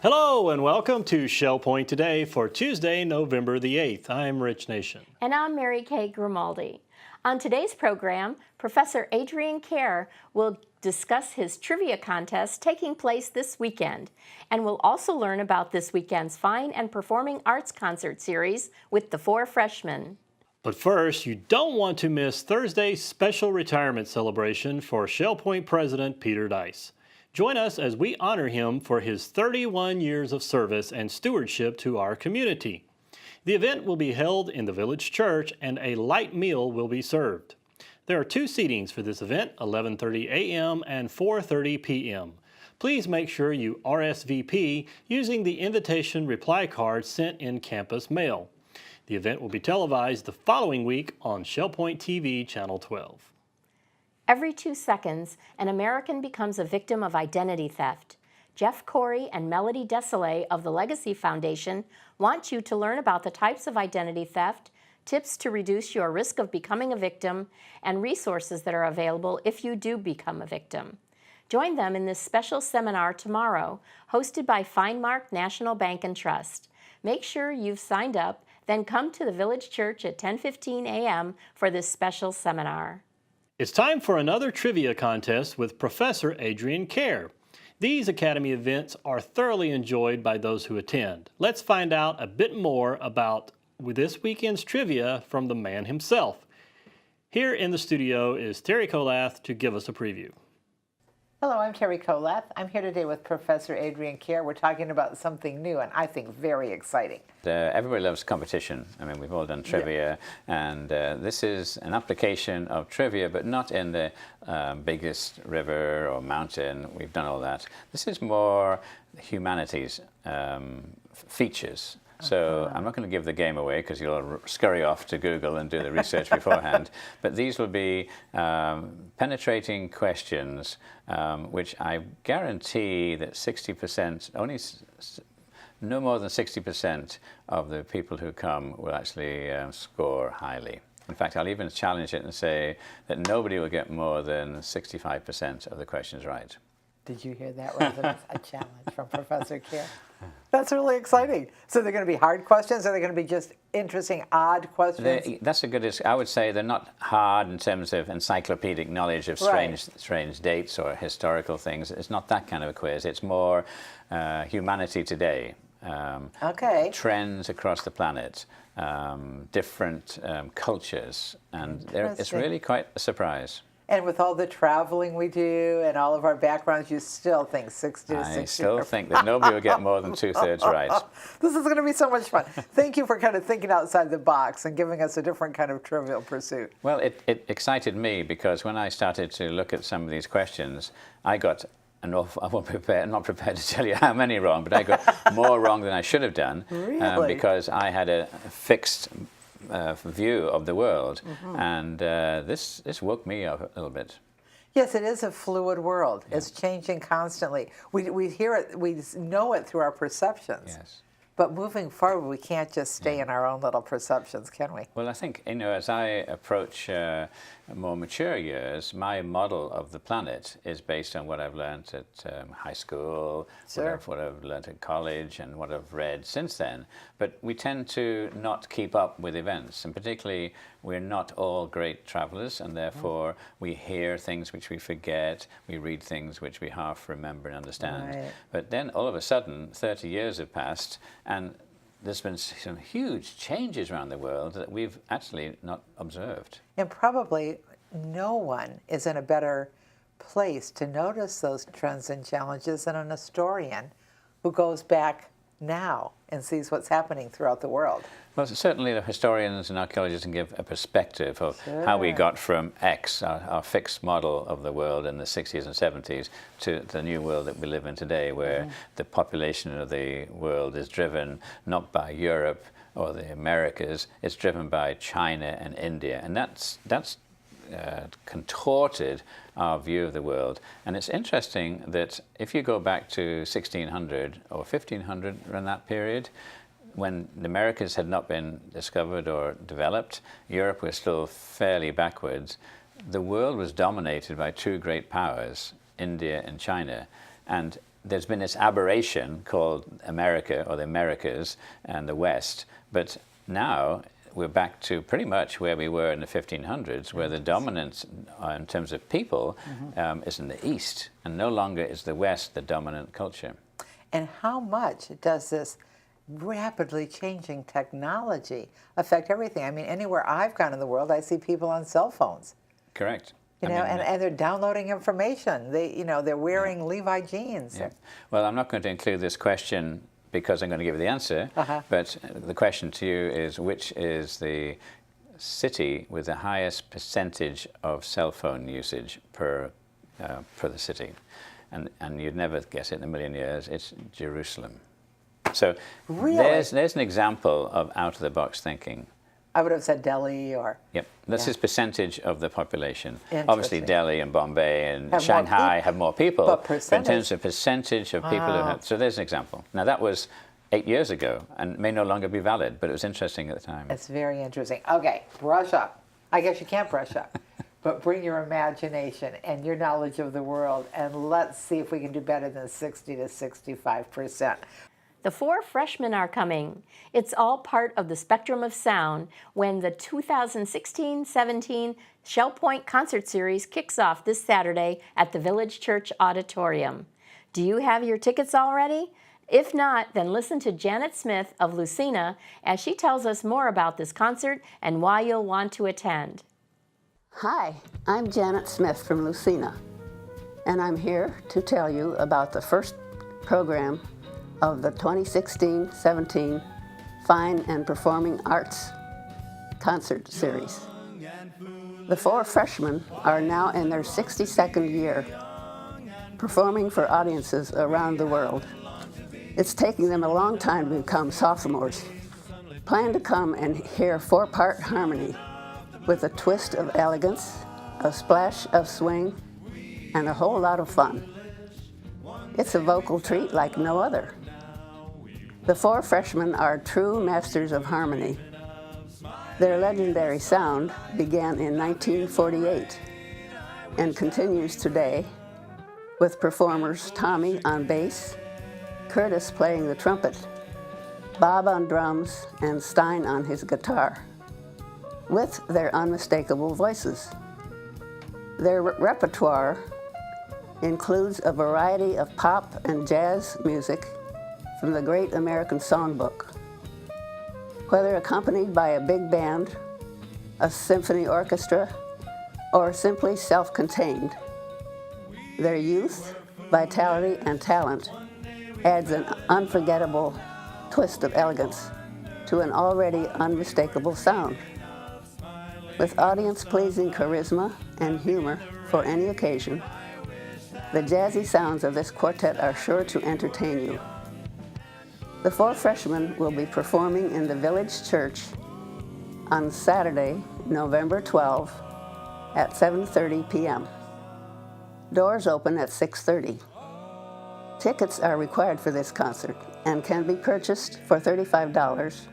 Hello and welcome to Shell Point Today for Tuesday, November the 8th. I'm Rich Nation. And I'm Mary Kay Grimaldi. On today's program, Professor Adrian Kerr will discuss his trivia contest taking place this weekend. And we'll also learn about this weekend's Fine and Performing Arts concert series with the 4 Freshmen. But first, you don't want to miss Thursday's special retirement celebration for Shell Point President Peter Dice. Join us as we honor him for his 31 years of service and stewardship to our community. The event will be held in the village church and a light meal will be served. There are 2 seatings for this event, 11:30 a.m. and 4:30 p.m. Please make sure you RSVP using the invitation reply card sent in campus mail. The event will be televised the following week on Shell Point TV Channel 12. Every 2 seconds, an American becomes a victim of identity theft. Jeff Corey and Melody Desolé of the Legacy Foundation want you to learn about the types of identity theft, tips to reduce your risk of becoming a victim, and resources that are available if you do become a victim. Join them in this special seminar tomorrow, hosted by FineMark National Bank and Trust. Make sure you've signed up, then come to the Village Church at 10:15 a.m. for this special seminar. It's time for another trivia contest with Professor Adrian Kerr. These Academy events are thoroughly enjoyed by those who attend. Let's find out a bit more about this weekend's trivia from the man himself. Here in the studio is Teri Kollath to give us a preview. Hello, I'm Teri Kollath. I'm here today with Professor Adrian Kerr. We're talking about something new and I think very exciting. Everybody loves competition. I mean, we've all done trivia, and this is an application of trivia, but not in the biggest river or mountain. We've done all that. This is more humanities features. So I'm not going to give the game away because you'll scurry off to Google and do the research beforehand. But these will be penetrating questions, which I guarantee that 60%, no more than 60% of the people who come will actually score highly. In fact, I'll even challenge it and say that nobody will get more than 65% of the questions right. Did you hear that? That's a challenge from Professor Kerr. That's really exciting. So they're going to be hard questions, or they're going to be just interesting, odd questions? That's a good, I would say they're not hard in terms of encyclopedic knowledge of strange dates or historical things. It's not that kind of a quiz. It's more humanity today. Trends across the planet, different cultures, and it's really quite a surprise. And with all the traveling we do and all of our backgrounds, you still think 60 to 60? I still think that nobody will get more than 2/3 right. This is going to be so much fun. Thank you for kind of thinking outside the box and giving us a different kind of trivial pursuit. Well, it excited me because when I started to look at some of these questions, I got an awful, I'm not prepared to tell you how many wrong, but I got more wrong than I should have done. Really? Because I had a fixed view of the world, and this woke me up a little bit. Yes, it is a fluid world. It's changing constantly. We hear it, we know it through our perceptions. Yes. But moving forward, we can't just stay in our own little perceptions, can we? Well, I think, as I approach more mature years, my model of the planet is based on what I've learned at high school, what I've learned at college, and what I've read since then. But we tend to not keep up with events, and particularly we're not all great travelers, and therefore we hear things which we forget, we read things which we half remember and understand. Right. But then all of a sudden, 30 years have passed, and there's been some huge changes around the world that we've actually not observed. And probably no one is in a better place to notice those trends and challenges than an historian who goes back now and sees what's happening throughout the world. Well, certainly the historians and archaeologists can give a perspective of how we got from X, our fixed model of the world in the 60s and 70s, to the new world that we live in today, where the population of the world is driven not by Europe or the Americas, it's driven by China and India. And that's contorted our view of the world. And it's interesting that if you go back to 1600 or 1500 in that period, when the Americas had not been discovered or developed, Europe was still fairly backwards. The world was dominated by 2 great powers, India and China. And there's been this aberration called America or the Americas and the West, but now we're back to pretty much where we were in the 1500s, where the dominance in terms of people is in the East, and no longer is the West the dominant culture. And how much does this rapidly changing technology affect everything? I mean, anywhere I've gone in the world, I see people on cell phones. Correct. You know, and they're downloading information. They're wearing Levi jeans. Yeah. Well, I'm not going to include this question because I'm going to give you the answer, but the question to you is, which is the city with the highest percentage of cell phone usage per the city? And you'd never guess it in a million years. It's Jerusalem. So really? there's an example of out-of-the-box thinking. I would have said Delhi or... Yep, this is percentage of the population. Interesting. Obviously Delhi and Bombay and Have Shanghai have more people, but in terms of percentage of people who have... So there's an example. Now that was 8 years ago and may no longer be valid, but it was interesting at the time. It's very interesting. Okay, brush up. I guess you can't brush up, but bring your imagination and your knowledge of the world, and let's see if we can do better than 60 to 65%. The 4 freshmen are coming. It's all part of the spectrum of sound when the 2016-17 Shell Point Concert Series kicks off this Saturday at the Village Church Auditorium. Do you have your tickets already? If not, then listen to Janet Smith of Lucina as she tells us more about this concert and why you'll want to attend. Hi, I'm Janet Smith from Lucina, and I'm here to tell you about the first program of the 2016-17 Fine and Performing Arts Concert Series. The 4 freshmen are now in their 62nd year, performing for audiences around the world. It's taking them a long time to become sophomores. Plan to come and hear 4-part harmony with a twist of elegance, a splash of swing, and a whole lot of fun. It's a vocal treat like no other. The 4 freshmen are true masters of harmony. Their legendary sound began in 1948 and continues today with performers Tommy on bass, Curtis playing the trumpet, Bob on drums, and Stein on his guitar, with their unmistakable voices. Their repertoire includes a variety of pop and jazz music from the Great American Songbook. Whether accompanied by a big band, a symphony orchestra, or simply self-contained, their youth, vitality, and talent adds an unforgettable twist of elegance to an already unmistakable sound. With audience-pleasing charisma and humor for any occasion, the jazzy sounds of this quartet are sure to entertain you. The 4 freshmen will be performing in the Village Church on Saturday, November 12 at 7:30 p.m. Doors open at 6:30. Tickets are required for this concert and can be purchased for $35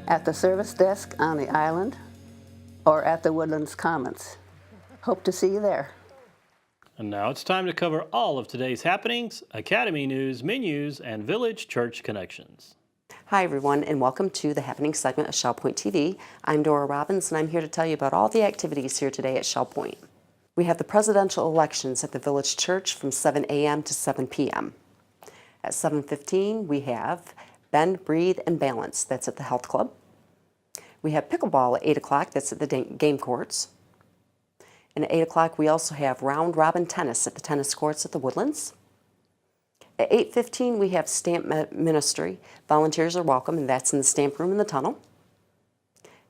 at the service desk on the island or at the Woodlands Commons. Hope to see you there. And now it's time to cover all of today's happenings, Academy news, menus, and Village Church connections. Hi everyone, and welcome to the Happening segment of Shell Point TV. I'm Dora Robbins, and I'm here to tell you about all the activities here today at Shell Point. We have the presidential elections at the Village Church from 7 a.m. to 7 p.m. At 7:15, we have Bend, Breathe, and Balance. That's at the Health Club. We have pickleball at 8 o'clock. That's at the game courts. And at 8 o'clock, we also have round robin tennis at the tennis courts at the Woodlands. At 8:15, we have stamp ministry. Volunteers are welcome, and that's in the stamp room in the tunnel.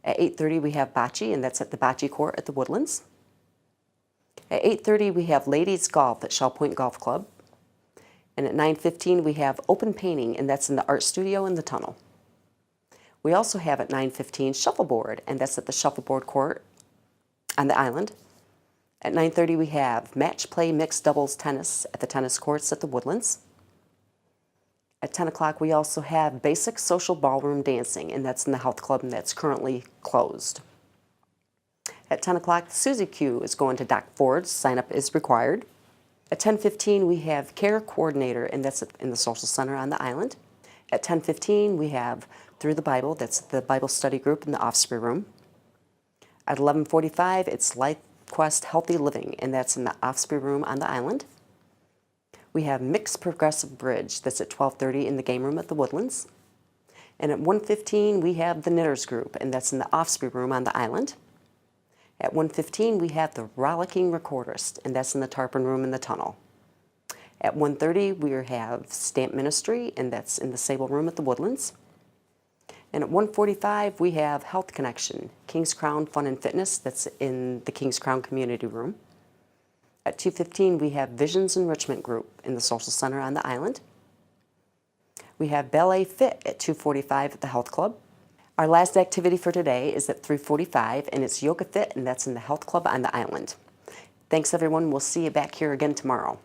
At 8:30, we have bocce, and that's at the bocce court at the Woodlands. At 8:30, we have ladies golf at Shell Point Golf Club. And at 9:15, we have open painting, and that's in the art studio in the tunnel. We also have at 9:15 shuffleboard, and that's at the shuffleboard court on the island. At 9:30, we have match play mixed doubles tennis at the tennis courts at the Woodlands. At 10 o'clock, we also have basic social ballroom dancing, and that's in the Health Club, and that's currently closed. At 10 o'clock, the Suzy Q is going to Doc Ford's. Sign up is required. At 10:15, we have Kerr coordinator, and that's in the Social Center on the island. At 10:15, we have Through the Bible, that's the Bible study group in the Offspring room. At 11:45, it's Life Quest Healthy Living, and that's in the Offspring room on the island. We have Mixed Progressive Bridge, that's at 12:30 in the game room at the Woodlands. And at 1:15, we have the Knitters group, and that's in the Offspring room on the island. At 1:15, we have the Rollicking Recordist, and that's in the Tarpon room in the tunnel. At 1:30, we have Stamp Ministry, and that's in the Sable room at the Woodlands. And at 1:45, we have Health Connection, King's Crown Fun and Fitness, that's in the King's Crown Community Room. At 2:15, we have Visions Enrichment Group in the Social Center on the island. We have Ballet Fit at 2:45 at the Health Club. Our last activity for today is at 3:45, and it's Yoga Fit, and that's in the Health Club on the island. Thanks, everyone. We'll see you back here again tomorrow.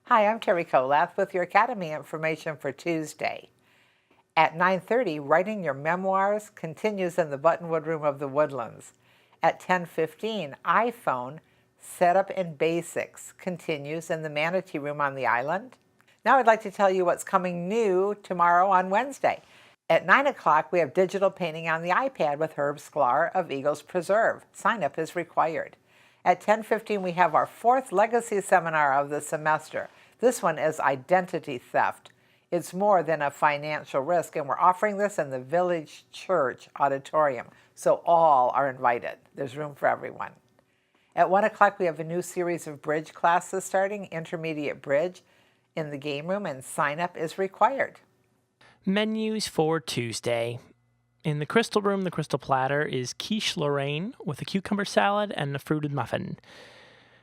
Hi, I'm Teri Kollath with your Academy information for Tuesday. At 9:30, writing your memoirs continues in the Buttonwood Room of the Woodlands. At 10:15, iPhone Setup and Basics continues in the Manatee Room on the island. Now I'd like to tell you what's coming new tomorrow on Wednesday. At 9 o'clock, we have digital painting on the iPad with Herb Sklar of Eagles Preserve. Sign up is required. At 10:15, we have our 4th legacy seminar of the semester. This one is identity theft. It's more than a financial risk, and we're offering this in the Village Church auditorium, so all are invited. There's room for everyone. At 1 o'clock, we have a new series of bridge classes starting, Intermediate Bridge, in the game room, and sign up is required. Menus for Tuesday. In the Crystal Room, the Crystal Platter is quiche Lorraine with a cucumber salad and a fruited muffin.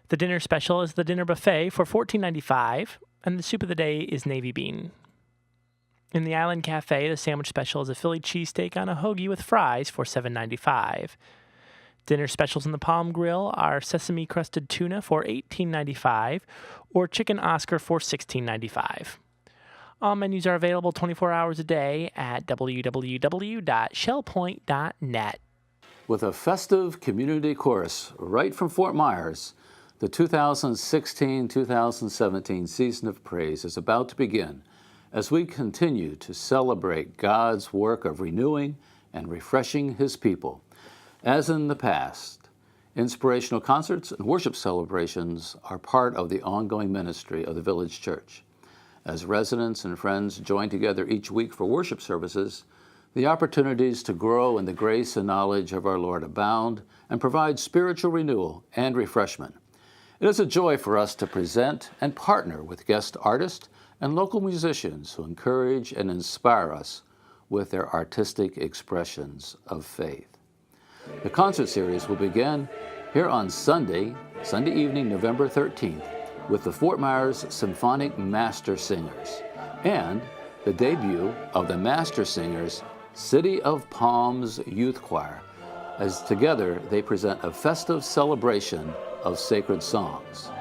The dinner special is the dinner buffet for $14.95, and the soup of the day is navy bean. In the Island Cafe, the sandwich special is a Philly cheesesteak on a hoagie with fries for $7.95. Dinner specials in the Palm Grill are sesame crusted tuna for $18.95 or chicken Oscar for $16.95. All menus are available 24 hours a day at www.shellpoint.net. With a festive community chorus right from Fort Myers, the 2016-2017 season of praise is about to begin as we continue to celebrate God's work of renewing and refreshing His people. As in the past, inspirational concerts and worship celebrations are part of the ongoing ministry of the Village Church. As residents and friends join together each week for worship services, the opportunities to grow in the grace and knowledge of our Lord abound and provide spiritual renewal and refreshment. It is a joy for us to present and partner with guest artists and local musicians who encourage and inspire us with their artistic expressions of faith. The concert series will begin here on Sunday evening, November 13th, with the Fort Myers Symphonic Master Singers and the debut of the Master Singers City of Palms Youth Choir, as together they present a festive celebration of sacred songs.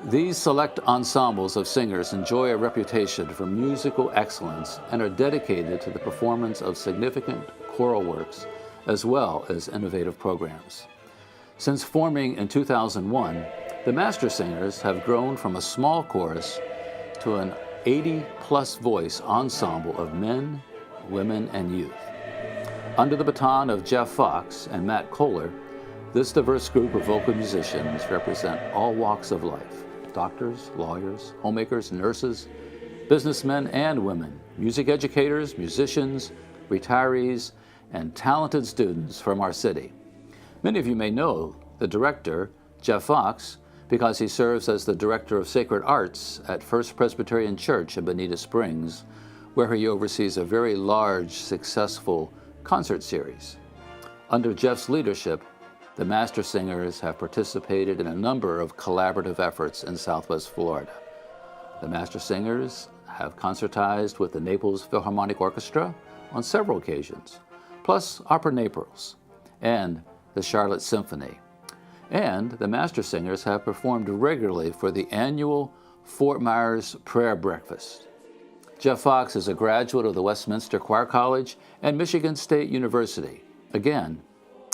These select ensembles of singers enjoy a reputation for musical excellence and are dedicated to the performance of significant choral works as well as innovative programs. Since forming in 2001, the Master Singers have grown from a small chorus to an 80-plus voice ensemble of men, women, and youth. Under the baton of Jeff Fox and Matt Kohler, this diverse group of vocal musicians represent all walks of life: doctors, lawyers, homemakers, nurses, businessmen and women, music educators, musicians, retirees, and talented students from our city. Many of you may know the director, Jeff Fox, because he serves as the Director of Sacred Arts at First Presbyterian Church in Bonita Springs, where he oversees a very large, successful concert series. Under Jeff's leadership, the Master Singers have participated in a number of collaborative efforts in Southwest Florida. The Master Singers have concertized with the Naples Philharmonic Orchestra on several occasions, plus Opera Naples and the Charlotte Symphony. And the Master Singers have performed regularly for the annual Fort Myers Prayer Breakfast. Jeff Fox is a graduate of the Westminster Choir College and Michigan State University. Again,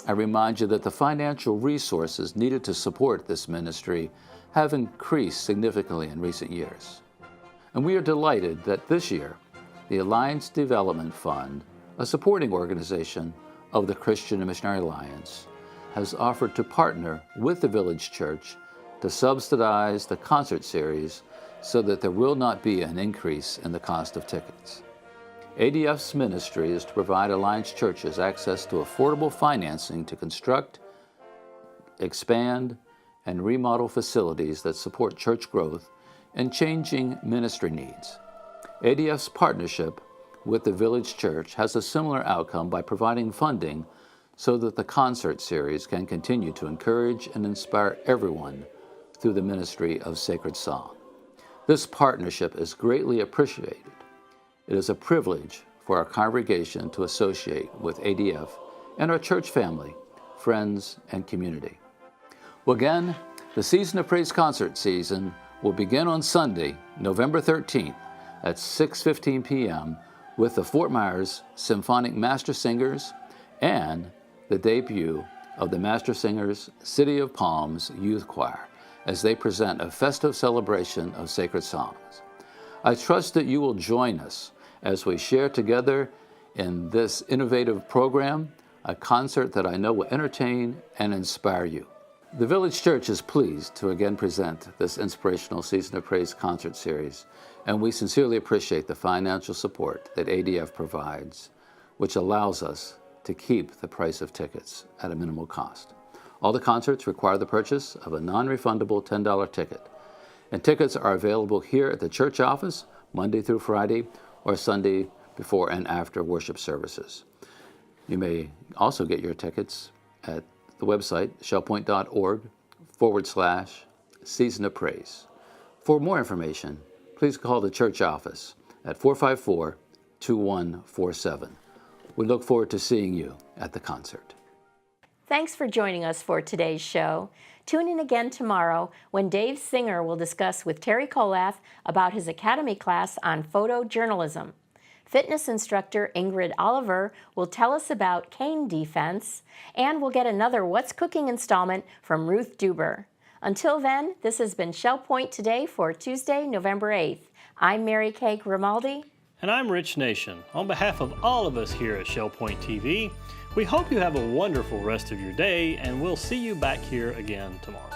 I remind you that the financial resources needed to support this ministry have increased significantly in recent years. And we are delighted that this year, the Alliance Development Fund, a supporting organization of the Christian and Missionary Alliance, has offered to partner with the Village Church to subsidize the concert series so that there will not be an increase in the cost of tickets. ADF's ministry is to provide Alliance churches access to affordable financing to construct, expand, and remodel facilities that support church growth and changing ministry needs. ADF's partnership with the Village Church has a similar outcome by providing funding so that the concert series can continue to encourage and inspire everyone through the ministry of sacred song. This partnership is greatly appreciated. It is a privilege for our congregation to associate with ADF and our church family, friends, and community. Well, again, the Season of Praise concert season will begin on Sunday, November 13th at 6:15 p.m. with the Fort Myers Symphonic Master Singers and the debut of the Master Singers City of Palms Youth Choir as they present a festive celebration of sacred songs. I trust that you will join us as we share together in this innovative program, a concert that I know will entertain and inspire you. The Village Church is pleased to again present this inspirational Season of Praise concert series, and we sincerely appreciate the financial support that ADF provides, which allows us to keep the price of tickets at a minimal cost. All the concerts require the purchase of a non-refundable $10 ticket, and tickets are available here at the church office Monday through Friday or Sunday before and after worship services. You may also get your tickets at the website, shellpoint.org/Season of Praise. For more information, please call the church office at 454-2147. We look forward to seeing you at the concert. Thanks for joining us for today's show. Tune in again tomorrow when Dave Singer will discuss with Teri Kollath about his academy class on photojournalism. Fitness instructor Ingrid Oliver will tell us about cane defense, and we'll get another What's Cooking installment from Ruth Duber. Until then, this has been Shell Point Today for Tuesday, November 8th. I'm Mary Kay Grimaldi. And I'm Rich Nation. On behalf of all of us here at Shell Point TV, we hope you have a wonderful rest of your day, and we'll see you back here again tomorrow.